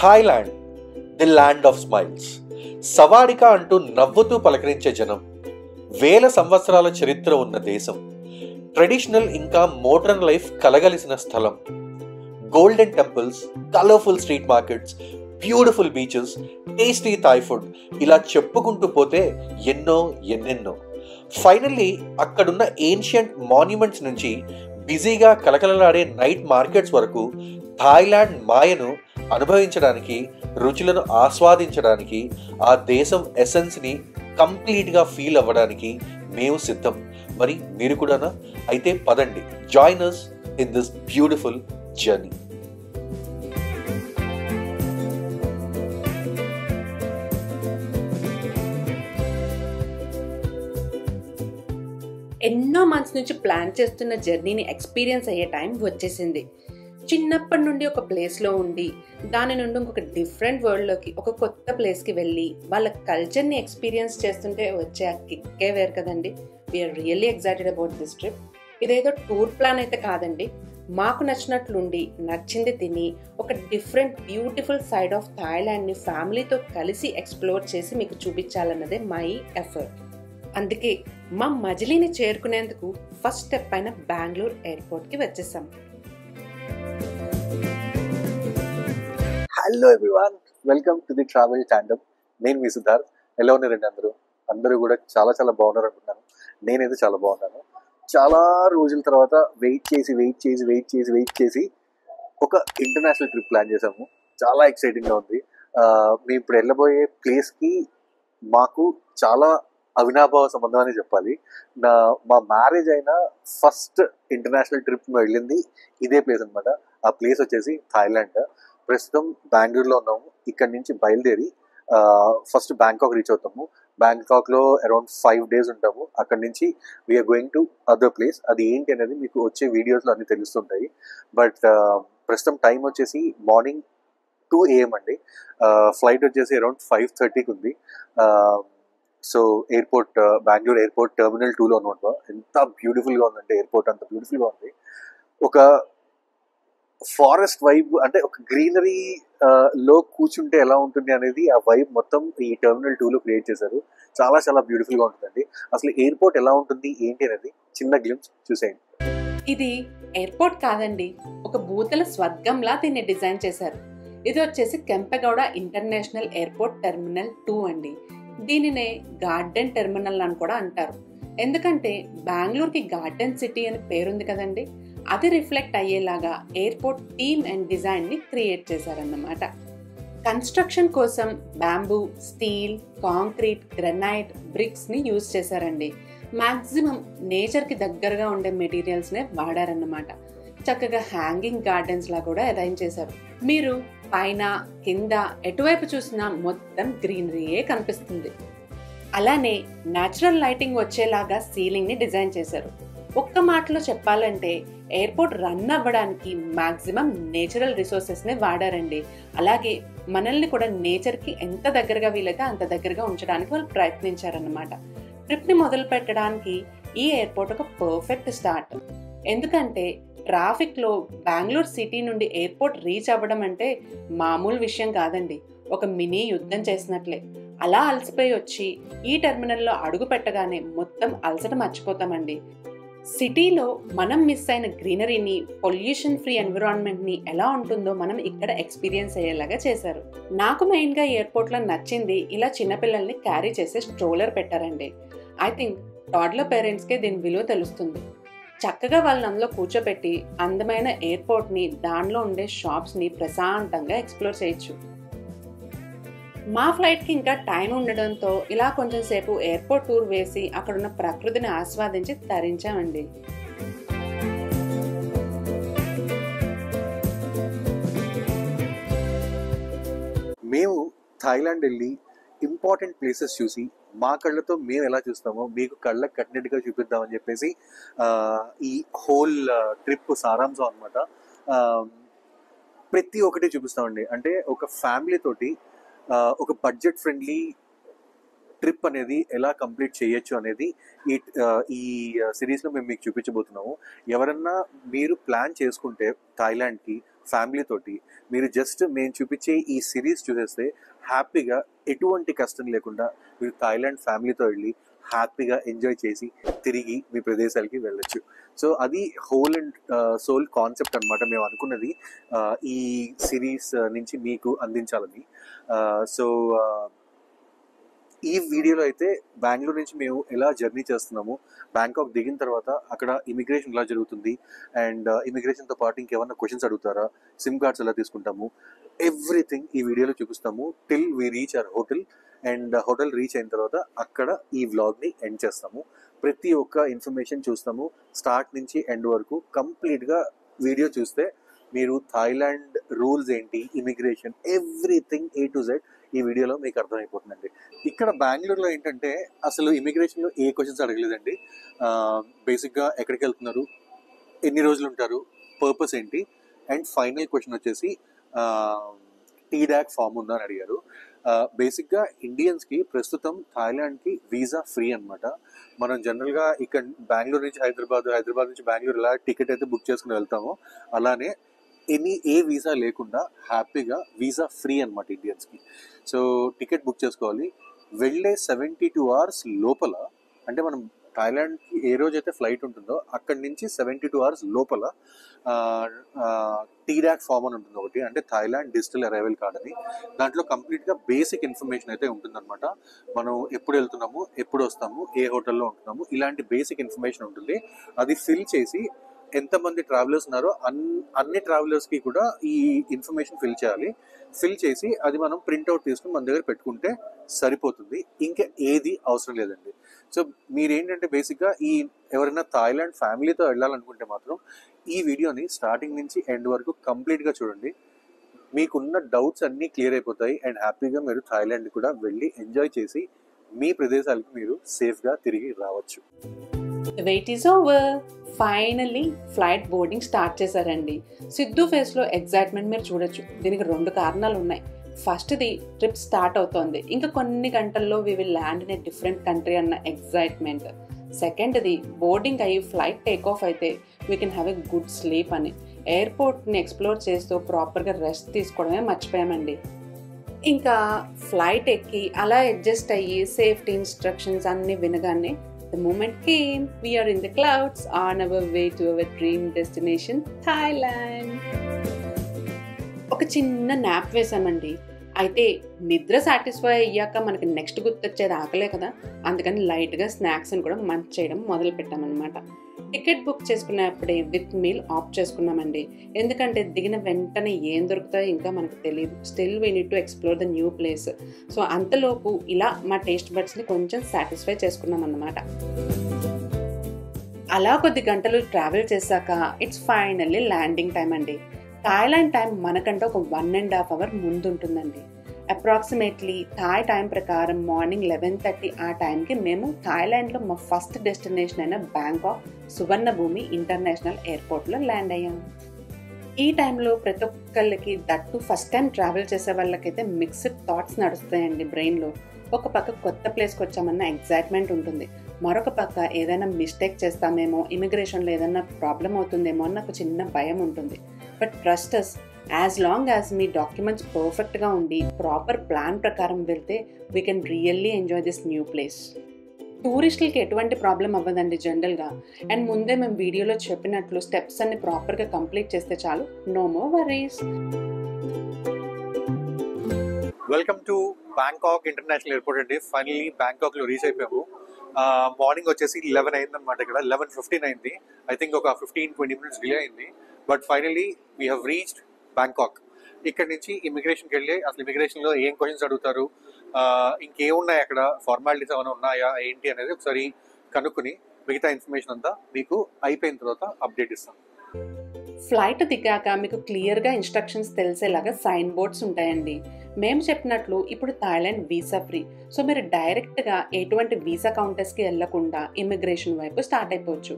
Thailand, the land of smiles. సవాడిక అంటూ నవ్వుతూ పలకరించే జనం, వేల సంవత్సరాల చరిత్ర ఉన్న దేశం, ట్రెడిషనల్ ఇంకా మోడర్న్ లైఫ్ కలగలిసిన స్థలం, golden temples, colourful street markets, beautiful beaches, tasty Thai food, ఇలా చెప్పుకుంటూ పోతే ఎన్నెన్నో. ఫైనల్లీ అక్కడున్న ఏన్షియంట్ మాన్యుమెంట్స్ నుంచి బిజీగా కలకలలాడే నైట్ మార్కెట్స్ వరకు థాయిలాండ్ మాయను అనుభవించడానికి, రుచులను ఆస్వాదించడానికి, ఆ దేశం ఎసెన్స్ని కంప్లీట్గా ఫీల్ అవ్వడానికి మేము సిద్ధం. మరి మీరు కూడానా? అయితే పదండి, join us in this beautiful journey. ఎన్నో మంత్స్ నుంచి ప్లాన్ చేస్తున్న జర్నీని ఎక్స్పీరియన్స్ అయ్యే టైం వచ్చేసింది. చిన్నప్పటి నుండి ఒక ప్లేస్లో ఉండి దాని నుండి ఇంకొక డిఫరెంట్ వరల్డ్లోకి, ఒక కొత్త ప్లేస్కి వెళ్ళి వాళ్ళ కల్చర్ని ఎక్స్పీరియన్స్ చేస్తుంటే వచ్చే ఆ కిక్కే వేరు కదండి. We are really excited about this trip. ఇదేదో టూర్ ప్లాన్ అయితే కాదండి. మాకు నచ్చినట్లుండి, నచ్చింది తిని, ఒక డిఫరెంట్ బ్యూటిఫుల్ సైడ్ ఆఫ్ థాయిలాండ్ని ఫ్యామిలీతో కలిసి ఎక్స్ప్లోర్ చేసి మీకు చూపించాలన్నదే మా ఈ ఎఫర్ట్. అందుకే మా మజిలీని చేరుకునేందుకు ఫస్ట్ స్టెప్ అయిన బెంగళూరు ఎయిర్పోర్ట్కి వచ్చేసాం. Hello everyone, welcome to the travel tandem. నేను మీ సిద్ధార్థ్. ఎలా ఉన్నారండి అందరూ కూడా చాలా చాలా బాగున్నారు అనుకుంటున్నాను. నేనైతే చాలా బాగున్నాను. చాలా రోజుల తర్వాత వెయిట్ చేసి ఒక ఇంటర్నేషనల్ ట్రిప్ ప్లాన్ చేసాము. చాలా ఎక్సైటింగ్గా ఉంది. మేము ఇప్పుడు వెళ్ళబోయే ప్లేస్కి మాకు చాలా అవినాభావ సంబంధం అని చెప్పాలి. మా మ్యారేజ్ అయిన ఫస్ట్ ఇంటర్నేషనల్ ట్రిప్ వెళ్ళింది ఇదే ప్లేస్ అనమాట. ఆ ప్లేస్ వచ్చేసి థాయిలాండ్. ప్రస్తుతం బెంగళూరులో ఉన్నాము. ఇక్కడ నుంచి బయలుదేరి ఫస్ట్ బ్యాంకాక్ రీచ్ అవుతాము. బ్యాంకాక్లో అరౌండ్ 5 days ఉంటాము. అక్కడ నుంచి we are going to other place. అది ఏంటి అనేది మీకు వచ్చే వీడియోస్లో అన్ని తెలుస్తుంటాయి. బట్ ప్రస్తుతం టైం వచ్చేసి మార్నింగ్ 2 AM అండి. ఫ్లైట్ వచ్చేసి అరౌండ్ 5:30కి ఉంది. So airport, Bengaluru airport terminal 2లో అనమాట. ఎంత బ్యూటిఫుల్గా ఉందంటే ఎయిర్పోర్ట్ అంత బ్యూటిఫుల్గా ఉంది. ఒక ఫారెస్ట్ వైబ్, అంటే ఒక గ్రీనరీ లో కూర్చుంటే ఎలా ఉంటుంది అనేది ఆ వైబ్ మొత్తం ఈ టెర్మినల్ 2లో క్రియేట్ చేశారు. చాలా చాలా బ్యూటిఫుల్గా ఉంటుందండి. అసలు ఎయిర్పోర్ట్ ఎలా ఉంటుంది ఏంటి అనేది చిన్న గ్లింప్స్ చూసేయండి. ఇది ఎయిర్పోర్ట్ కాదండి, ఒక భూతల స్వర్గంలా దీన్ని డిజైన్ చేశారు. ఇది వచ్చేసి కెంపెగౌడ ఇంటర్నేషనల్ ఎయిర్పోర్ట్ టెర్మినల్ 2 అండి. దీనినే గార్డెన్ టెర్మినల్ అని కూడా అంటారు. ఎందుకంటే బెంగళూరుకి గార్డెన్ సిటీ అని పేరుంది కదండి. అది రిఫ్లెక్ట్ అయ్యేలాగా ఎయిర్పోర్ట్ థీమ్ అండ్ డిజైన్ని క్రియేట్ చేశారన్నమాట. కన్స్ట్రక్షన్ కోసం బ్యాంబూ, స్టీల్, కాంక్రీట్, గ్రెనైట్, బ్రిక్స్ని యూజ్ చేశారండి. మ్యాక్సిమం నేచర్కి దగ్గరగా ఉండే మెటీరియల్స్నే వాడారన్నమాట. చక్కగా హ్యాంగింగ్ గార్డెన్స్ లా కూడా అరేంజ్ చేశారు. మీరు పైన కింద ఎటువైపు చూసినా మొత్తం గ్రీనరీయే కనిపిస్తుంది. అలానే న్యాచురల్ లైటింగ్ వచ్చేలాగా సీలింగ్ ని డిజైన్ చేశారు. ఒక్క మాటలో చెప్పాలంటే ఎయిర్పోర్ట్ రన్ అవ్వడానికి మాక్సిమం నేచురల్ రిసోర్సెస్ ని వాడారండి. అలాగే మనల్ని కూడా నేచర్ కి ఎంత దగ్గరగా వీలైతే అంత దగ్గరగా ఉంచడానికి వాళ్ళు ప్రయత్నించారన్నమాట. ట్రిప్ ని మొదలు పెట్టడానికి ఈ ఎయిర్పోర్ట్ ఒక పర్ఫెక్ట్ స్టార్ట్. ఎందుకంటే ట్రాఫిక్ లో బెంగళూరు సిటీ నుండి ఎయిర్పోర్ట్ రీచ్ అవ్వడం అంటే మామూలు విషయం కాదండి. ఒక మినీ యుద్ధం చేసినట్లే. అలా అలసిపోయి వచ్చి ఈ టెర్మినల్లో అడుగు పెట్టగానే మొత్తం అలసట మర్చిపోతామండి. సిటీలో మనం మిస్ అయిన గ్రీనరీని, పొల్యూషన్ ఫ్రీ ఎన్విరాన్మెంట్ని ఎలా ఉంటుందో మనం ఇక్కడ ఎక్స్పీరియన్స్ అయ్యేలాగా చేశారు. నాకు మెయిన్గా ఎయిర్పోర్ట్లో నచ్చింది ఇలా చిన్నపిల్లల్ని క్యారీ చేసే స్ట్రోలర్ పెట్టారండి. ఐ థింక్ టాడ్లర్ పేరెంట్స్కే దీని విలువ తెలుస్తుంది. చక్కగా వాళ్ళని అందులో కూర్చోబెట్టి అందమైన ఎయిర్పోర్ట్ని, దానిలో ఉండే షాప్స్ని ప్రశాంతంగా ఎక్స్ప్లోర్ చేయొచ్చు. మా ఫ్లైట్కి ఇంకా టైం ఉండడంతో ఇలా కొంచెం సేపు ఎయిర్పోర్ట్ టూర్ వేసి అక్కడున్న ప్రకృతిని ఆస్వాదించి తరించామండి. మేము థాయిలాండ్ వెళ్ళి ఇంపార్టెంట్ ప్లేసెస్ చూసి మా కళ్ళతో మేము ఎలా చూస్తామో మీకు కళ్ళకు కట్టినట్టుగా చూపిద్దామని చెప్పేసి ఈ హోల్ ట్రిప్ సారాంశం అనమాట. ప్రతి ఒక్కటి చూపిస్తామండి. అంటే ఒక ఫ్యామిలీ తోటి ఒక బడ్జెట్ ఫ్రెండ్లీ ట్రిప్ అనేది ఎలా కంప్లీట్ చేయొచ్చు అనేది ఈ సిరీస్లో మేము మీకు చూపించబోతున్నాము. ఎవరన్నా మీరు ప్లాన్ చేసుకుంటే థాయిలాండ్కి ఫ్యామిలీ తోటి మీరు జస్ట్ మేము చూపించే ఈ సిరీస్ చూసేస్తే హ్యాపీగా ఎటువంటి కష్టం లేకుండా మీరు థాయిలాండ్ ఫ్యామిలీతో వెళ్ళి హ్యాపీగా ఎంజాయ్ చేసి తిరిగి మీ ప్రదేశాలకి వెళ్ళొచ్చు. సో అది హోల్ అండ్ సోల్ కాన్సెప్ట్ అనమాట మేము అనుకున్నది ఈ సిరీస్ నుంచి మీకు అందించాలని. సో ఈ వీడియోలో అయితే బెంగళూరు నుంచి మేము ఎలా జర్నీ చేస్తున్నాము, బ్యాంకాక్ దిగిన తర్వాత అక్కడ ఇమిగ్రేషన్ ఎలా జరుగుతుంది, అండ్ ఇమిగ్రేషన్తో పాటు ఇంకేమన్నా క్వశ్చన్స్ అడుగుతారా, సిమ్ కార్డ్స్ ఎలా తీసుకుంటాము, ఎవ్రీథింగ్ ఈ వీడియోలో చూపిస్తాము till we reach our hotel. And hotel reach అయిన తర్వాత అక్కడ ఈ వ్లాగ్ని ఎండ్ చేస్తాము. ప్రతి ఒక్క ఇన్ఫర్మేషన్ చూస్తాము స్టార్ట్ నుంచి ఎండ్ వరకు. కంప్లీట్గా వీడియో చూస్తే మీరు థాయిలాండ్ రూల్స్ ఏంటి, immigration, everything A to Z ఈ వీడియోలో మీకు అర్థమైపోతుందండి. ఇక్కడ బెంగళూరులో ఏంటంటే అసలు ఇమిగ్రేషన్లో ఏ క్వశ్చన్స్ అడగలేదండి. బేసిక్గా ఎక్కడికి వెళ్తున్నారు, ఎన్ని రోజులు ఉంటారు, పర్పస్ ఏంటి, అండ్ ఫైనల్ క్వశ్చన్ వచ్చేసి టీడాక్ ఫామ్ ఉందా అని అడిగారు. బేసిక్గా ఇండియన్స్కి ప్రస్తుతం థాయిలాండ్కి వీసా ఫ్రీ అనమాట. మనం జనరల్గా ఇక్కడ బెంగళూరు నుంచి హైదరాబాద్ నుంచి బెంగళూరు ఎలా టికెట్ అయితే బుక్ చేసుకుని వెళ్తామో అలానే ఏ వీసా లేకుండా హ్యాపీగా వీసా ఫ్రీ అనమాట ఇండియన్స్కి. సో టికెట్ బుక్ చేసుకోవాలి. వెళ్ళే 72 hours లోపల, అంటే మనం థాయిలాండ్కి ఏ రోజైతే ఫ్లైట్ ఉంటుందో అక్కడి నుంచి 72 hours లోపల టీడాక్ ఫామ్ అని ఉంటుంది ఒకటి, అంటే థాయిలాండ్ డిజిటల్ అరైవల్ కార్డ్ అని. దాంట్లో కంప్లీట్గా బేసిక్ ఇన్ఫర్మేషన్ అయితే ఉంటుందన్నమాట. మనం ఎప్పుడు వెళ్తున్నాము, ఎప్పుడు వస్తాము, ఏ హోటల్లో ఉంటున్నాము, ఇలాంటి బేసిక్ ఇన్ఫర్మేషన్ ఉంటుంది. అది ఫిల్ చేసి ఎంతమంది ట్రావెలర్స్ ఉన్నారో అన్ని ట్రావెలర్స్కి కూడా ఈ ఇన్ఫర్మేషన్ ఫిల్ చేయాలి. ఫిల్ చేసి అది మనం ప్రింట్అవుట్ తీసుకుని మన దగ్గర పెట్టుకుంటే సరిపోతుంది. ఇంకా ఏది అవసరం లేదండి. సో మీరేంటంటే బేసిక్గా ఎవరైనా థాయిలాండ్ ఫ్యామిలీతో వెళ్ళాలనుకుంటే మాత్రం ఈ వీడియోని స్టార్టింగ్ నుంచి ఎండ్ వరకు కంప్లీట్గా చూడండి. మీకున్న డౌట్స్ అన్నీ క్లియర్ అయిపోతాయి అండ్ హ్యాపీగా మీరు థాయిలాండ్ కూడా వెళ్ళి ఎంజాయ్ చేసి మీ ప్రదేశాలకు మీరు సేఫ్గా తిరిగి రావచ్చు. Wait is over. Finally flight boarding start చేశారండి. సిద్ధు ఫేస్లో ఎగ్జైట్మెంట్ మీరు చూడొచ్చు. దీనికి 2 కారణాలు ఉన్నాయి. ఫస్ట్ది ట్రిప్ స్టార్ట్ అవుతోంది, ఇంకా కొన్ని గంటల్లో we will land in a different country అన్న ఎగ్జైట్మెంట్. సెకండ్ది బోర్డింగ్ అయ్యి ఫ్లైట్ టేక్ ఆఫ్ అయితే we can have a good sleep అని. ఎయిర్పోర్ట్ని ఎక్స్ప్లోర్ చేస్తూ ప్రాపర్గా రెస్ట్ తీసుకోవడమే మర్చిపోయామండి. ఇంకా ఫ్లైట్ ఎక్కి అలా అడ్జస్ట్ అయ్యి సేఫ్టీ ఇన్స్ట్రక్షన్స్ అన్నీ వినగానే the moment came, we are in the clouds on our way to our dream destination, Thailand. ఒక చిన్న నాప్ వేసామండి. అయితే నిద్ర సాటిస్ఫై అయ్యాక మనకి నెక్స్ట్ గుర్తొచ్చేది ఆకలే కదా, అందుకని లైట్గా స్నాక్స్ని కూడా మంచి చేయడం మొదలు పెట్టామన్నమాట. టికెట్ బుక్ చేసుకున్నప్పుడే విత్ మీల్ ఆఫ్ చేసుకున్నామండి. ఎందుకంటే దిగిన వెంటనే ఏం దొరుకుతాయో ఇంకా మనకు తెలియదు. Still we need to explore the new place. So అంతలోపు ఇలా మా టేస్ట్ బడ్స్ని కొంచెం సాటిస్ఫై చేసుకున్నాం అన్నమాట. అలా కొద్ది గంటలు ట్రావెల్ చేశాక ఇట్స్ ఫైనల్లీ ల్యాండింగ్ టైం అండి. థాయిలాండ్ టైం మనకంటే ఒక 1.5 hour ముందు ఉంటుందండి. అప్రాక్సిమేట్లీ థాయ్ టైం ప్రకారం మార్నింగ్ 11:30 ఆ టైంకి మేము థాయిలాండ్లో మా ఫస్ట్ డెస్టినేషన్ అయిన బ్యాంకాక్ సువర్ణభూమి ఇంటర్నేషనల్ ఎయిర్పోర్ట్లో ల్యాండ్ అయ్యాము. ఈ టైంలో ప్రతి ఒక్కళ్ళకి దట్టు ఫస్ట్ టైం ట్రావెల్ చేసే వాళ్ళకైతే మిక్స్డ్ థాట్స్ నడుస్తాయండి బ్రెయిన్లో. ఒక పక్క కొత్త ప్లేస్కి వచ్చామన్న ఎగ్జైట్మెంట్ ఉంటుంది, మరొక పక్క ఏదైనా మిస్టేక్ చేస్తామేమో, ఇమిగ్రేషన్లో ఏదైనా ప్రాబ్లం అవుతుందేమో అన్న ఒక చిన్న భయం ఉంటుంది. But trust us, as long as మీ డాక్యుమెంట్స్ పర్ఫెక్ట్గా ఉండి ప్రాపర్ ప్లాన్ ప్రకారం వెళ్తే we can really enjoy this new place. టూరిస్టులకి ఎటువంటి ప్రాబ్లం అవ్వదండి జనరల్గా. అండ్ ముందే మేము వీడియోలో చెప్పినట్లు స్టెప్స్ అన్ని ప్రాపర్గా కంప్లీట్ చేస్తే చాలు, no more worries. Welcome to Bangkok international airport అండి. ఫైనల్లీ బ్యాంకాక్లో రీచ్ అయిపోయాము. మార్నింగ్ వచ్చేసి 11 అయిందనమాట. ఇక్కడ 11:15 అయింది. ఐ థింక్ ఒక 15-20 minutes డిలే అయింది. But finally we have reached Bangkok. ఇక్కడ నుంచి ఇమిగ్రేషన్కి వెళ్ళి అసలు ఇమిగ్రేషన్లో ఏం క్వశ్చన్స్ అడుగుతారు, ఇంకేమున్నాయి, అక్కడ ఫార్మాలిటీస్ ఏమైనా ఉన్నాయా ఏంటి అనేది ఒకసారి కనుక్కుని మిగతా ఇన్ఫర్మేషన్ అంతా మీకు అయిపోయిన తర్వాత అప్డేట్ ఇస్తాం. ఫ్లైట్ దిగాక మీకు క్లియర్గా ఇన్స్ట్రక్షన్స్ తెలిసేలాగా సైన్ బోర్డ్స్ ఉంటాయండి. మేము చెప్పినట్లు ఇప్పుడు థాయిలాండ్ వీసా ఫ్రీ. సో మీరు డైరెక్ట్గా ఎటువంటి వీసా కౌంటర్స్కి వెళ్లకుండా ఇమిగ్రేషన్ వైపు స్టార్ట్ అయిపోవచ్చు.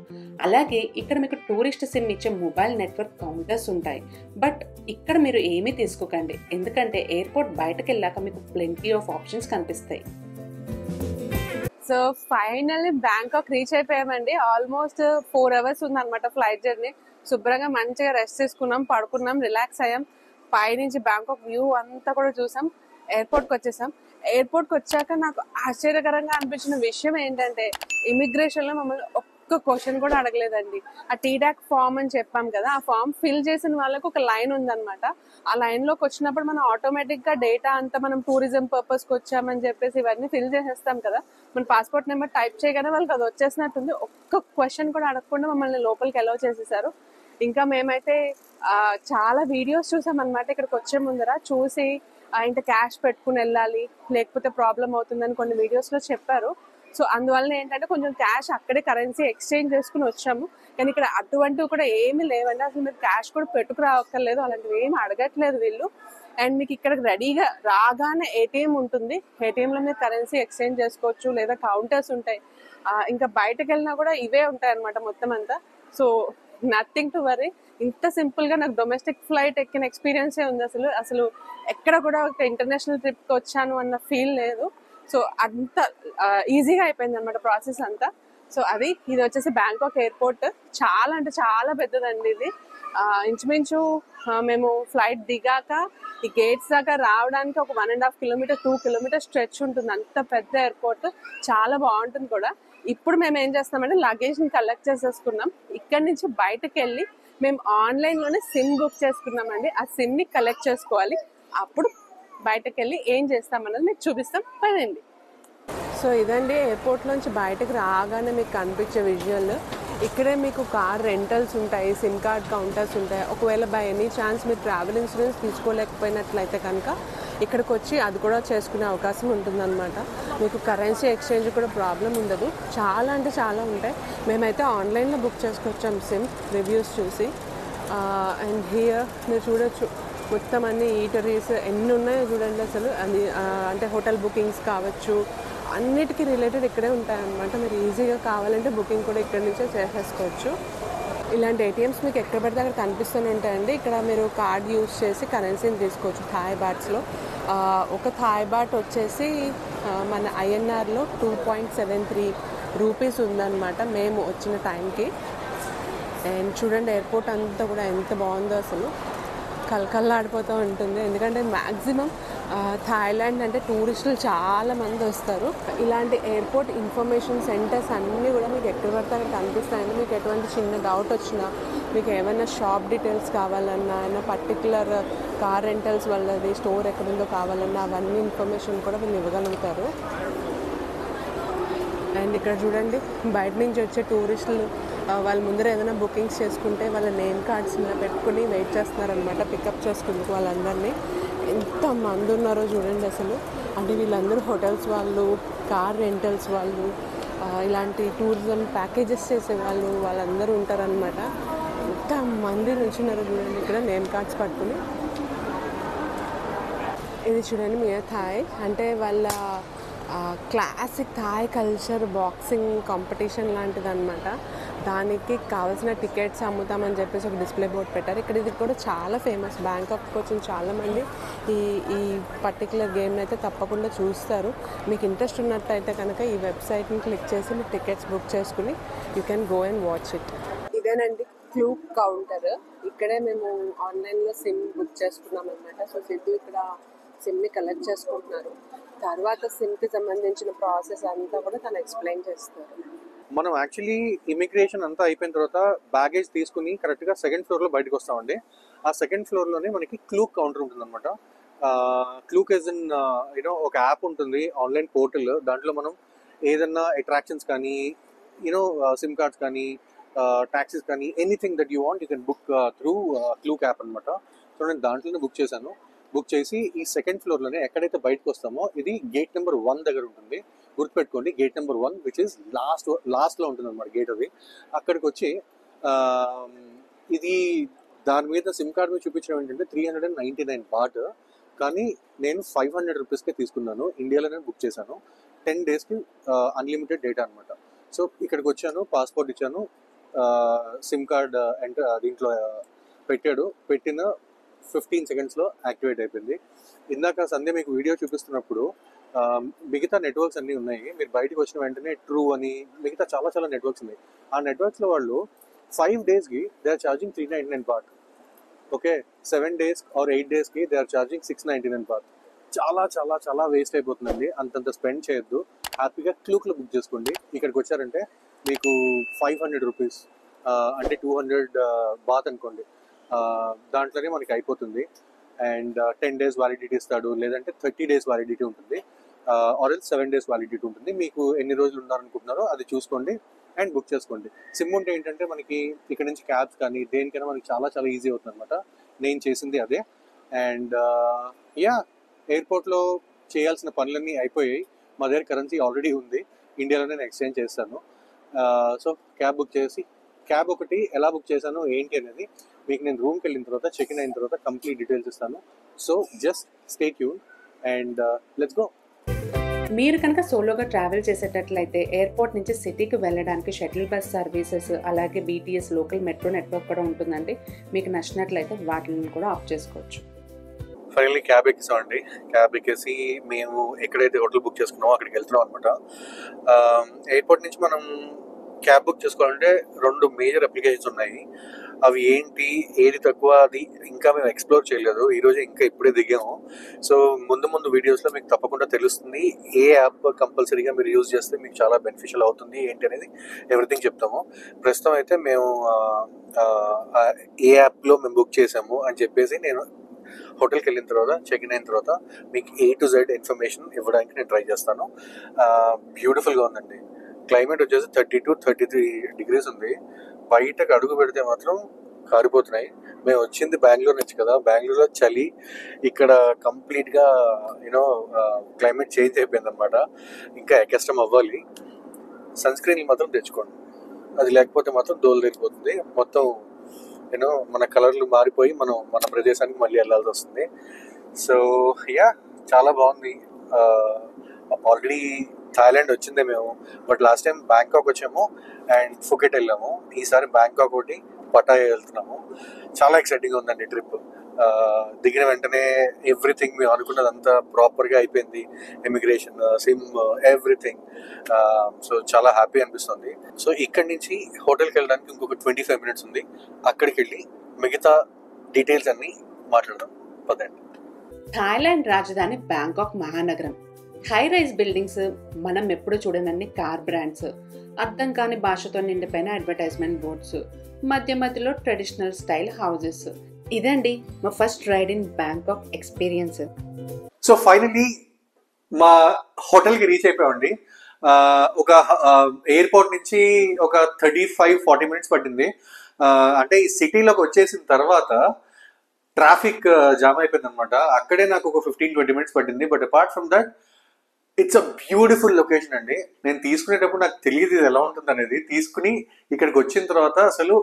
అలాగే ఇక్కడ మీకు టూరిస్ట్ సిమ్ ఇచ్చే మొబైల్ నెట్వర్క్ కౌంటర్స్ ఉంటాయి. బట్ ఇక్కడ మీరు ఏమీ తీసుకోకండి, ఎందుకంటే ఎయిర్పోర్ట్ బయటకు వెళ్ళాక మీకు ప్లెంటీ ఆఫ్ ఆప్షన్స్ కనిపిస్తాయి. సో ఫైనల్లీ బ్యాంకాక్ రీచ్ అయిపోయామండి. ఆల్మోస్ట్ 4 hours ఉందన్నమాట ఫ్లైట్ జర్నీ. శుభ్రంగా మంచిగా రెస్ట్ తీసుకున్నాం, పడుకున్నాం, రిలాక్స్ అయ్యాం. పైనుంచి బ్యాంకాక్ వ్యూ అంతా కూడా చూసాం. ఎయిర్పోర్ట్కి వచ్చేసాం. ఎయిర్పోర్ట్కి వచ్చాక నాకు ఆశ్చర్యకరంగా అనిపించిన విషయం ఏంటంటే ఇమిగ్రేషన్లో మమ్మల్ని ఒక్క క్వశ్చన్ కూడా అడగలేదండి. ఆ టీడాక్ ఫామ్ అని చెప్పాం కదా, ఆ ఫామ్ ఫిల్ చేసిన వాళ్ళకి ఒక లైన్ ఉందన్నమాట. ఆ లైన్లోకి వచ్చినప్పుడు మనం ఆటోమేటిక్గా డేటా అంతా మనం టూరిజం పర్పస్కి వచ్చామని చెప్పేసి ఇవన్నీ ఫిల్ చేసేస్తాం కదా. మన పాస్పోర్ట్ నెంబర్ టైప్ చేయగానే వాళ్ళకి అది వచ్చేసినట్టుంది. ఒక్క క్వశ్చన్ కూడా అడగకుండా మమ్మల్ని లోపలికి అలౌ చేసేసారు. ఇంకా మేమైతే చాలా వీడియోస్ చూసాం అనమాట. ఇక్కడికి వచ్చే ముందర చూసి ఇంత క్యాష్ పెట్టుకుని వెళ్ళాలి లేకపోతే ప్రాబ్లం అవుతుందని కొన్ని వీడియోస్లో చెప్పారు. సో అందువల్ల ఏంటంటే కొంచెం క్యాష్ అక్కడే కరెన్సీ ఎక్స్చేంజ్ చేసుకుని వచ్చాము. కానీ ఇక్కడ అటువంటివి కూడా ఏమీ లేవండి. అసలు మీరు క్యాష్ కూడా పెట్టుకురావక్కర్లేదు, అలాంటివి ఏమి అడగట్లేదు వీళ్ళు. అండ్ మీకు ఇక్కడ రెడీగా రాగానే ఏటీఎం ఉంటుంది. ఏటీఎంలో మీరు కరెన్సీ ఎక్స్చేంజ్ చేసుకోవచ్చు, లేదా కౌంటర్స్ ఉంటాయి. ఇంకా బయటకు వెళ్ళినా కూడా ఇవే ఉంటాయి అనమాట మొత్తం అంతా. So nothing to worry. ఇంత సింపుల్ గా నాకు డొమెస్టిక్ ఫ్లైట్ ఎక్కిన ఎక్స్పీరియన్సే ఉంది. అసలు ఎక్కడ కూడా ఒక ఇంటర్నేషనల్ ట్రిప్ కి వచ్చాను అన్న ఫీల్ లేదు. సో అంత ఈజీగా అయిపోయింది అనమాట ప్రాసెస్ అంతా. సో ఇది వచ్చేసి బ్యాంకాక్ ఎయిర్పోర్ట్. చాలా అంటే చాలా పెద్దదండి ఇది. ఇంచుమించు మేము ఫ్లైట్ దిగాక ఈ గేట్స్ దాకా రావడానికి ఒక 1.5 కిలోమీటర్ 2 కిలోమీటర్ స్ట్రెచ్ ఉంటుంది. అంత పెద్ద ఎయిర్పోర్ట్, చాలా బాగుంటుంది కూడా. ఇప్పుడు మేము ఏం చేస్తామంటే లగేజ్ని కలెక్ట్ చేసేసుకున్నాం. ఇక్కడి నుంచి బయటకు వెళ్ళి మేము ఆన్లైన్లోనే సిమ్ బుక్ చేసుకున్నామండి. ఆ సిమ్ని కలెక్ట్ చేసుకోవాలి. అప్పుడు బయటకు వెళ్ళి ఏం చేస్తామన్నది మీకు చూపిస్తాం, పదండి. సో ఇదండి ఎయిర్పోర్ట్ నుంచి బయటకు రాగానే మీకు కనిపించే విజువల్. ఇక్కడే మీకు కార్ రెంటల్స్ ఉంటాయి, సిమ్ కార్డ్ కౌంటర్స్ ఉంటాయి. ఒకవేళ బై ఎనీ ఛాన్స్ మీరు ట్రావెల్ ఇన్సూరెన్స్ తీసుకోలేకపోయినట్లయితే కనుక ఇక్కడికి వచ్చి అది కూడా చేసుకునే అవకాశం ఉంటుందన్నమాట. మీకు కరెన్సీ ఎక్స్చేంజ్ కూడా ప్రాబ్లం ఉండదు. చాలా అంటే చాలా ఉంటాయి. మేమైతే ఆన్లైన్లో బుక్ చేసుకొచ్చాం సిమ్, రివ్యూస్ చూసి. అండ్ హియర్ మీరు చూడొచ్చు మొత్తం అన్ని ఈటరీస్ ఎన్ని ఉన్నాయో చూడండి. అసలు అది అంటే హోటల్ బుకింగ్స్ కావచ్చు, అన్నిటికీ రిలేటెడ్ ఇక్కడే ఉంటాయన్నమాట. మీరు ఈజీగా కావాలంటే బుకింగ్ కూడా ఇక్కడి నుంచే చేసేసుకోవచ్చు. ఇలాంటి ఏటీఎంస్ మీకు ఎక్కడ పడితే అక్కడ కనిపిస్తూనే ఉంటాయండి. ఇక్కడ మీరు కార్డ్ యూజ్ చేసి కరెన్సీని తీసుకోవచ్చు థాయ్ బాట్స్లో. ఒక థాయ్ బాట్ వచ్చేసి మన ఐఎన్ఆర్లో 2.73 రూపీస్ ఉందన్నమాట మేము వచ్చిన టైంకి. అండ్ చూడండి ఎయిర్పోర్ట్ అంతా కూడా ఎంత బాగుందో, అసలు కలకల్లాడిపోతూ ఉంటుంది. ఎందుకంటే మ్యాక్సిమం థాయిలాండ్ అంటే టూరిస్టులు చాలామంది వస్తారు. ఇలాంటి ఎయిర్పోర్ట్ ఇన్ఫర్మేషన్ సెంటర్స్ అన్నీ కూడా మీకు ఎక్కడ పడితే అక్కడ కనిపిస్తాయండి. మీకు ఎటువంటి చిన్న డౌట్ వచ్చినా, మీకు ఏమైనా షాప్ డీటెయిల్స్ కావాలన్నా, ఏమైనా పర్టికులర్ కార్ రెంటల్స్ వాళ్ళది స్టోర్ ఎక్కడుందో కావాలన్నా అవన్నీ ఇన్ఫర్మేషన్ కూడా వీళ్ళు ఇవ్వగలుగుతారు. అండ్ ఇక్కడ చూడండి బయట నుంచి వచ్చే టూరిస్టులు వాళ్ళ ముందర ఏదైనా బుకింగ్స్ చేసుకుంటే వాళ్ళ నేమ్ కార్డ్స్ ఇలా పెట్టుకుని వెయిట్ చేస్తున్నారనమాట పికప్ చేసుకుందుకు వాళ్ళందరినీ. ఎంతమంది ఉన్నారో చూడండి అసలు. అంటే వీళ్ళందరూ హోటల్స్ వాళ్ళు, కార్ రెంటల్స్ వాళ్ళు, ఇలాంటి టూరిజం ప్యాకేజెస్ చేసే వాళ్ళందరూ ఉంటారనమాట. ఎంతమంది నుంచున్నారో చూడండి ఇక్కడ నేమ్ కార్డ్స్ పట్టుకుని. ఇది చూడండి మియా థాయ్, అంటే వాళ్ళ classic Thai culture boxing competition లాంటిది అనమాట. దానికి కావాల్సిన టికెట్స్ అమ్ముతామని చెప్పేసి ఒక డిస్ప్లే బోర్డ్ పెట్టారు. ఇక్కడ ఇది కూడా చాలా ఫేమస్. బ్యాంకాక్కి వచ్చిన చాలామంది ఈ పర్టికులర్ గేమ్ని అయితే తప్పకుండా చూస్తారు. మీకు ఇంట్రెస్ట్ ఉన్నట్టయితే కనుక ఈ వెబ్సైట్ని క్లిక్ చేసి మీరు టికెట్స్ బుక్ చేసుకుని you can go and watch it. ఇదేనండి క్లూక్ కౌంటర్. ఇక్కడే మేము ఆన్లైన్లో సిమ్ బుక్ చేసుకున్నాం అనమాట. సో సిద్ధు ఇక్కడ సిమ్ని కలెక్ట్ చేసుకుంటున్నారు. తర్వాత సిమ్కి సంబంధించిన ప్రాసెస్ అంతా కూడా తను ఎక్స్ప్లెయిన్ చేస్తారు. మనం యాక్చువల్లీ ఇమిగ్రేషన్ అంతా అయిపోయిన తర్వాత బ్యాగేజ్ తీసుకుని కరెక్ట్గా 2nd ఫ్లోర్లో బయటకు వస్తామండి. ఆ 2nd ఫ్లోర్లోనే మనకి క్లూక్ కౌంటర్ ఉంటుంది అనమాట. క్లూక్ ఇస్ ఇన్ ఒక యాప్ ఉంటుంది, ఆన్లైన్ పోర్టల్. దాంట్లో మనం ఏదన్నా అట్రాక్షన్స్ కానీ సిమ్ కార్డ్స్ కానీ ట్యాక్సీస్ కానీ anything that you want you can book through Glück app అనమాట. సో నేను దాంట్లోనే బుక్ చేశాను. బుక్ చేసి ఈ 2nd ఫ్లోర్లోనే ఎక్కడైతే బయటకు వస్తామో ఇది గేట్ నెంబర్ 1 దగ్గర ఉంటుంది. గుర్తుపెట్టుకోండి, గేట్ నెంబర్ 1 విచ్ ఇస్ లాస్ట్లో ఉంటుంది అనమాట గేట్. అది అక్కడికి వచ్చి ఇది దాని మీద సిమ్ కార్డ్ మీద చూపించడం ఏంటంటే 399 బాట్, కానీ నేను 500 రూపీస్కే తీసుకున్నాను. ఇండియాలో నేను బుక్ చేశాను. 10 డేస్కి అన్లిమిటెడ్ డేటా అనమాట. సో ఇక్కడికి వచ్చాను, పాస్పోర్ట్ ఇచ్చాను, సిమ్ కార్డ్ దీంట్లో పెట్టిన 15 సెకండ్స్లో యాక్టివేట్ అయిపోయింది. ఇందాక సంధ్య మీకు వీడియో చూపిస్తున్నప్పుడు మిగతా నెట్వర్క్స్ అన్నీ ఉన్నాయి. మీరు బయటకు వచ్చిన వెంటనే ట్రూ అని మిగతా చాలా నెట్వర్క్స్ ఉన్నాయి. ఆ నెట్వర్క్స్లో వాళ్ళు 5 డేస్కి they are charging 399 baht. Okay 7 days or 8 daysకి దే ఆర్ ఛార్జింగ్ 699 బాత్. చాలా చాలా చాలా వేస్ట్ అయిపోతుందండి. అంతంత స్పెండ్ చేయొద్దు. హ్యాపీగా క్లూక్లో బుక్ చేసుకోండి. ఇక్కడికి వచ్చారంటే మీకు 500 రూపీస్ అంటే 200 బాత్ అనుకోండి, దాంట్లోనే మనకి అయిపోతుంది. అండ్ 10 days వ్యాలిడిటీ ఇస్తాడు, లేదంటే 30 days వ్యాలిడిటీ ఉంటుంది, ఆర్ ఎల్స్ 7 days వ్యాలిడిటీ ఉంటుంది. మీకు ఎన్ని రోజులు ఉండాలనుకుంటున్నారో అది చూసుకోండి అండ్ బుక్ చేసుకోండి. సిమ్ ఉంటే ఏంటంటే మనకి ఇక్కడ నుంచి క్యాబ్స్ కానీ దేనికైనా మనకి చాలా చాలా ఈజీ అవుతుంది అనమాట. నేను చేసింది అదే. అండ్ యా, ఎయిర్పోర్ట్లో చేయాల్సిన పనులన్నీ అయిపోయాయి. మా దగ్గర కరెన్సీ ఆల్రెడీ ఉంది, ఇండియాలోనే నేను ఎక్స్చేంజ్ చేస్తాను. సో క్యాబ్ బుక్ చేసి, క్యాబ్ ఒకటి ఎలా బుక్ చేశాను ఏంటి అనేది మీకు నేను రూమ్కి వెళ్ళిన తర్వాత చెక్ ఇన్ అయిన తర్వాత కంప్లీట్ డీటెయిల్స్ ఇస్తాను. So just stay tune and let's go. మీరు కనుక సోలోగా ట్రావెల్ చేసేటట్లయితే ఎయిర్పోర్ట్ నుంచి సిటీకి వెళ్ళడానికి షటిల్ బస్ సర్వీసెస్, అలాగే బీటీఎస్ లోకల్ మెట్రో నెట్వర్క్ కూడా ఉంటుందండి. మీకు నచ్చినట్లయితే వాటిని కూడా ఆఫ్ చేసుకోవచ్చు. Finally cab ఎక్కేసామండి. క్యాబ్ ఎక్కేసి మేము ఎక్కడైతే హోటల్ బుక్ చేసుకున్నామో అక్కడికి వెళ్తున్నాం అనమాట. ఎయిర్పోర్ట్ నుంచి మనం క్యాబ్ బుక్ చేసుకోవాలంటే 2 మేజర్ అప్లికేషన్స్ ఉన్నాయి. అవి ఏంటి, ఏది తక్కువ, అది ఇంకా మేము ఎక్స్ప్లోర్ చేయలేదు. ఈరోజు ఇంకా ఇప్పుడే దిగాము. సో ముందు ముందు వీడియోస్లో మీకు తప్పకుండా తెలుస్తుంది ఏ యాప్ కంపల్సరీగా మీరు యూజ్ చేస్తే మీకు చాలా బెనిఫిషియల్ అవుతుంది ఏంటి అనేది ఎవ్రీథింగ్ చెప్తాము. ప్రస్తుతం అయితే మేము ఏ యాప్లో మేము బుక్ చేసాము అని చెప్పేసి నేను హోటల్కి వెళ్ళిన తర్వాత చెక్ ఇన్ అయిన తర్వాత మీకు A to Z ఇన్ఫర్మేషన్ ఇవ్వడానికి నేను ట్రై చేస్తాను. బ్యూటిఫుల్గా ఉందండి. క్లైమేట్ వచ్చేసి 30 to 33 degrees ఉంది. బయటకు అడుగు పెడితే మాత్రం కారిపోతున్నాయి. మేము వచ్చింది బెంగళూరు నుంచి కదా, బెంగళూరులో చలి, ఇక్కడ కంప్లీట్గా యూనో క్లైమేట్ చేంజ్ అయిపోయింది అనమాట. ఇంకా కష్టం అవ్వాలి. సన్ స్క్రీన్ మాత్రం తెచ్చుకోండి, అది లేకపోతే మాత్రం దోలు తెగిపోతుంది మొత్తం. యూనో మన కలర్లు మారిపోయి మనం మన ప్రదేశానికి మళ్ళీ వెళ్ళాల్సి వస్తుంది. సో యా, చాలా బాగుంది. ఆల్రెడీ థాయిలాండ్ వచ్చిందే మేము, బట్ లాస్ట్ టైం బ్యాంకాక్ వచ్చాము అండ్ ఫుకెట్ వెళ్ళాము. ఈసారి బ్యాంకాక్ ఒకటి, పటాయా వెళ్తున్నాము. చాలా ఎక్సైటింగ్ ఉందండి ట్రిప్. దిగిన వెంటనే ఎవ్రీథింగ్ మేము అనుకున్నదంతా ప్రాపర్గా అయిపోయింది. Immigration, SIM, everything. సో చాలా హ్యాపీ అనిపిస్తుంది. సో ఇక్కడి నుంచి హోటల్కి వెళ్ళడానికి ఇంకొక 25 minutes ఉంది. అక్కడికి వెళ్ళి మిగతా డీటెయిల్స్ అన్నీ మాట్లాడదాం. పదండి. థాయిలాండ్ రాజధాని బ్యాంకాక్ మహానగరం. హై రైజ్ బిల్డింగ్స్, మనం ఎప్పుడు చూడనన్ని కార్ బ్రాండ్స్, అర్థం కాని భాషతో నిండిపోయిన అడ్వర్టైజ్మెంట్ బోర్డ్స్, మధ్య మధ్యలో ట్రెడిషనల్ స్టైల్ హౌసెస్. ఇదండి మా first ride in Bangkok experience. So finally మా హోటల్కి రీచ్ అయిపోయామండి. ఒక ఎయిర్పోర్ట్ నుంచి ఒక 35-40 minutes పట్టింది. అంటే ఈ సిటీలోకి వచ్చేసిన తర్వాత ట్రాఫిక్ జామ్ అయిపోయింది అనమాట. అక్కడే నాకు ఒక 15-20 minutes పట్టింది. But apart from that it's a beautiful location అండి. నేను తీసుకునేటప్పుడు నాకు తెలియదు ఇది ఎలా ఉంటుంది అనేది. తీసుకుని ఇక్కడికి వచ్చిన తర్వాత అసలు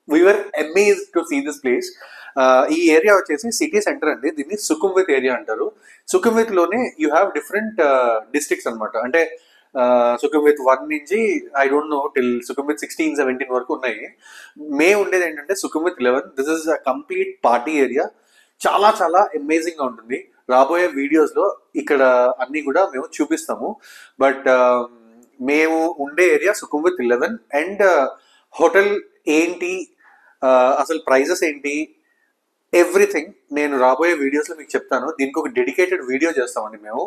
we are amazed to see this place. ఈ ఏరియా వచ్చేసి సిటీ సెంటర్ అండి. దీన్ని సుఖుంవిత్ ఏరియా అంటారు. సుఖుంవిత్ లోనే యూ హ్యావ్ డిఫరెంట్ డిస్ట్రిక్ట్స్ అనమాట. అంటే సుఖుంవిత్ 1 నుంచి ఐ డోంట్ నో టిల్ సుఖుంవిత్ 16-17 వరకు ఉన్నాయి. మేము ఉండేది ఏంటంటే సుఖుంవిత్ 11. This is a complete party area. చాలా చాలా అమేజింగ్ గా ఉంటుంది. రాబోయే వీడియోస్ లో ఇక్కడ అన్ని కూడా మేము చూపిస్తాము. బట్ మేము ఉండే ఏరియా సుఖుంవిత్ 11. అండ్ హోటల్ ఏంటి, అసలు ప్రైజెస్ ఏంటి, ఎవ్రీథింగ్ నేను రాబోయే వీడియోస్ లో మీకు చెప్తాను. దీనికి ఒక డెడికేటెడ్ వీడియో చేస్తామండి మేము.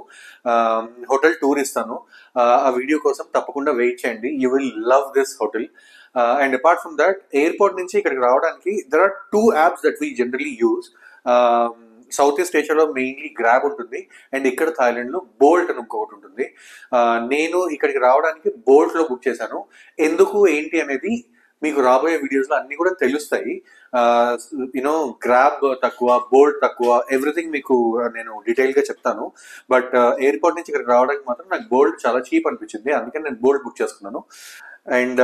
హోటల్ టూర్ ఇస్తాను. ఆ వీడియో కోసం తప్పకుండా వెయిట్ చేయండి. You will love this hotel. And apart from that airport నుంచి ఇక్కడికి రావడానికి there are 2 apps that we generally use. South east ఏషియాలో మెయిన్లీ గ్రాబ్ ఉంటుంది అండ్ ఇక్కడ థాయిలాండ్ లో బోల్ట్ అని ఇంకొకటి ఉంటుంది. నేను ఇక్కడికి రావడానికి బోల్ట్ లో బుక్ చేశాను. ఎందుకు ఏంటి అనేది మీకు రాబోయే వీడియోస్ లో అన్ని కూడా తెలుస్తాయి. యూనో గ్రాబ్ తక్కువ, బోల్ట్ తక్కువ, ఎవ్రీథింగ్ మీకు నేను డీటెయిల్ గా చెప్తాను. బట్ ఎయిర్పోర్ట్ నుంచి ఇక్కడికి రావడానికి మాత్రం నాకు బోల్ట్ చాలా చీప్ అనిపించింది, అందుకని నేను బోల్ట్ బుక్ చేసుకున్నాను. అండ్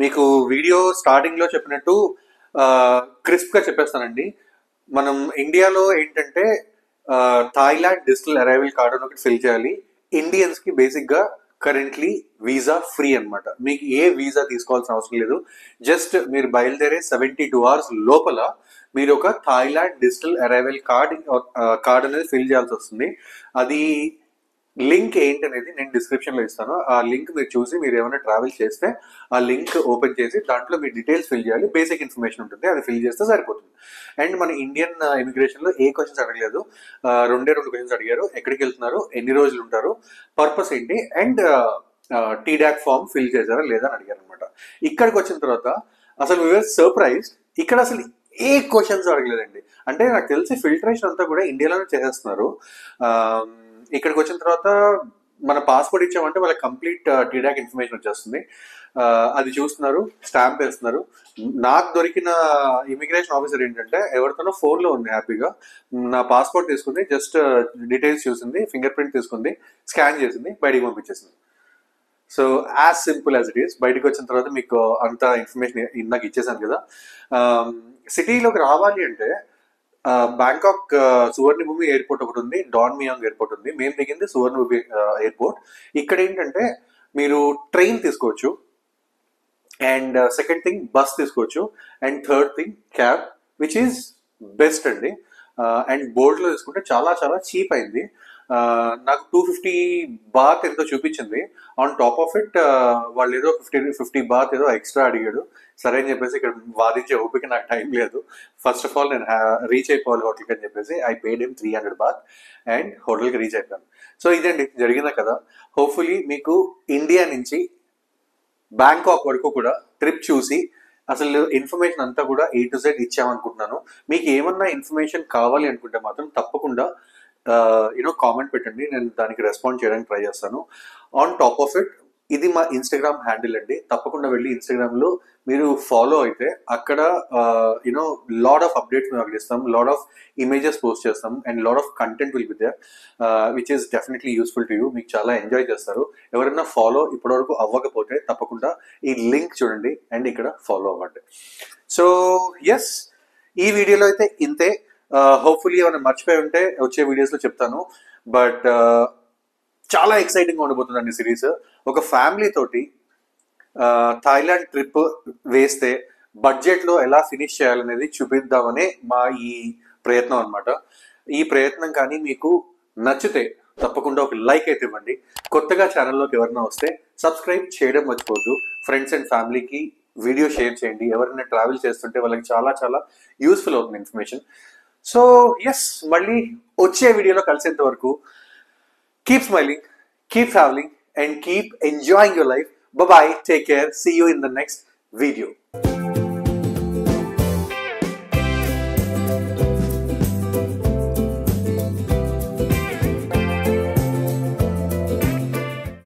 మీకు వీడియో స్టార్టింగ్ లో చెప్పినట్టు క్రిస్ప్ గా చెప్పేస్తానండి. మనం ఇండియాలో ఏంటంటే థాయిలాండ్ డిజిటల్ అరైవల్ కార్డ్ అని ఒకటి ఫిల్ చేయాలి. ఇండియన్స్ కి బేసిక్ గా కరెంట్లీ వీసా ఫ్రీ అనమాట. మీకు ఏ వీసా తీసుకోవాల్సిన అవసరం లేదు. జస్ట్ మీరు బయలుదేరే 72 hours లోపల మీరు ఒక థాయిలాండ్ డిజిటల్ అరైవల్ కార్డ్ అనేది ఫిల్ చేయాల్సి వస్తుంది. అది లింక్ ఏంటి అనేది నేను డిస్క్రిప్షన్ లో ఇస్తాను. ఆ లింక్ మీరు చూసి మీరు ఏమైనా ట్రావెల్ చేస్తే ఆ లింక్ ఓపెన్ చేసి దాంట్లో మీ డీటెయిల్స్ ఫిల్ చేయాలి. బేసిక్ ఇన్ఫర్మేషన్ ఉంటుంది, అది ఫిల్ చేస్తే సరిపోతుంది. అండ్ మన ఇండియన్ ఇమిగ్రేషన్ లో ఏ క్వశ్చన్స్ అడగలేదు, రెండే 2 క్వశ్చన్స్ అడిగారు. ఎక్కడికి వెళ్తున్నారు, ఎన్ని రోజులు ఉంటారు, పర్పస్ ఏంటి, అండ్ టీడాక్ ఫామ్ ఫిల్ చేశారా లేదా అని అడిగారు అనమాట. ఇక్కడికి వచ్చిన తర్వాత అసలు వీఆర్ సర్ప్రైజ్డ్, ఇక్కడ అసలు ఏ క్వశ్చన్స్ అడగలేదండి. అంటే నాకు తెలిసి ఫిల్టరేషన్ అంతా కూడా ఇండియాలోనే చేసేస్తున్నారు. ఇక్కడికి వచ్చిన తర్వాత మన పాస్పోర్ట్ ఇచ్చామంటే వాళ్ళకి కంప్లీట్ టీడాక్ ఇన్ఫర్మేషన్ వచ్చేస్తుంది. అది చూస్తున్నారు, స్టాంప్ వేస్తున్నారు. నాకు దొరికిన ఇమిగ్రేషన్ ఆఫీసర్ ఏంటంటే ఎవరితోనో ఫోన్లో ఉంది, హ్యాపీగా నా పాస్పోర్ట్ తీసుకుంది, జస్ట్ డీటెయిల్స్ చూసింది, ఫింగర్ ప్రింట్ తీసుకుంది, స్కాన్ చేసింది, బయటికి పంపించేసింది. So as simple as it is. బయటకు వచ్చిన తర్వాత మీకు అంత ఇన్ఫర్మేషన్ ఇందాక ఇచ్చేసాను కదా. సిటీలోకి రావాలి అంటే బ్యాంకాక్ సువర్ణభూమి ఎయిర్పోర్ట్ ఒకటి ఉంది, డాన్ మియాంగ్ ఎయిర్పోర్ట్ ఉంది. మేము దిగింది సువర్ణభూమి ఎయిర్పోర్ట్. ఇక్కడ ఏంటంటే మీరు ట్రైన్ తీసుకోవచ్చు, అండ్ సెకండ్ థింగ్ బస్ తీసుకోవచ్చు, and third thing cab, which is best అండి. అండ్ బోర్డ్లో తీసుకుంటే చాలా చాలా చీప్ అయింది. నాకు 250 బాత్ ఎంతో చూపించింది. ఆన్ టాప్ ఆఫ్ ఇట్ వాళ్ళు ఏదో 50 బాత్ ఏదో ఎక్స్ట్రా అడిగాడు. సరే అని చెప్పేసి ఇక్కడ వాదించే ఓపిక నాకు టైం లేదు. ఫస్ట్ ఆఫ్ ఆల్ నేను రీచ్ అయిపోవాలి హోటల్కి అని చెప్పేసి I paid him 300 baht and హోటల్కి రీచ్ అయిపోయాను. సో ఇదండి జరిగిందా కదా. హోప్ఫుల్లీ మీకు ఇండియా నుంచి బ్యాంకాక్ వరకు కూడా ట్రిప్ చూసి అసలు ఇన్ఫర్మేషన్ అంతా కూడా A to Z ఇచ్చామనుకుంటున్నాను. మీకు ఏమన్నా ఇన్ఫర్మేషన్ కావాలి అనుకుంటే మాత్రం తప్పకుండా కామెంట్ పెట్టండి, నేను దానికి రెస్పాండ్ చేయడానికి ట్రై చేస్తాను. ఆన్ టాప్ ఆఫ్ ఇట్ ఇది మా ఇన్స్టాగ్రామ్ హ్యాండిల్ అండి. తప్పకుండా వెళ్ళి ఇన్స్టాగ్రామ్ లో మీరు ఫాలో అయితే అక్కడ లాట్ ఆఫ్ అప్డేట్స్ మేము అక్కడ ఇస్తాం, లాట్ ఆఫ్ ఇమేజెస్ పోస్ట్ చేస్తాం, and lot of content will be there which is definitely useful to you. మీకు చాలా ఎంజాయ్ చేస్తారు. ఎవరైనా ఫాలో ఇప్పటివరకు అవ్వకపోతే తప్పకుండా ఈ లింక్ చూడండి అండ్ ఇక్కడ ఫాలో అవ్వండి. సో ఎస్, ఈ వీడియోలో అయితే ఇంతే. హోప్ఫుల్లీ ఏమైనా మర్చిపోయి ఉంటే వచ్చే వీడియోస్లో చెప్తాను. బట్ చాలా ఎక్సైటింగ్గా ఉండబోతుందండి సిరీస్. ఒక ఫ్యామిలీ తోటి థాయిలాండ్ ట్రిప్ వేస్తే బడ్జెట్లో ఎలా ఫినిష్ చేయాలనేది చూపిద్దామనే మా ఈ ప్రయత్నం అనమాట. ఈ ప్రయత్నం కానీ మీకు నచ్చితే తప్పకుండా ఒక లైక్ అయితే ఇవ్వండి. కొత్తగా ఛానల్లోకి ఎవరైనా వస్తే సబ్స్క్రైబ్ చేయడం మర్చిపోద్దు. ఫ్రెండ్స్ అండ్ ఫ్యామిలీకి వీడియో షేర్ చేయండి. ఎవరైనా ట్రావెల్ చేస్తుంటే వాళ్ళకి చాలా చాలా యూస్ఫుల్ అవుతుంది ఇన్ఫర్మేషన్. సో ఎస్, మళ్ళీ వచ్చే వీడియోలో కలిసేంత వరకు keep smiling, keep traveling, and keep enjoying your life. Bye bye, take care, see you in the next video.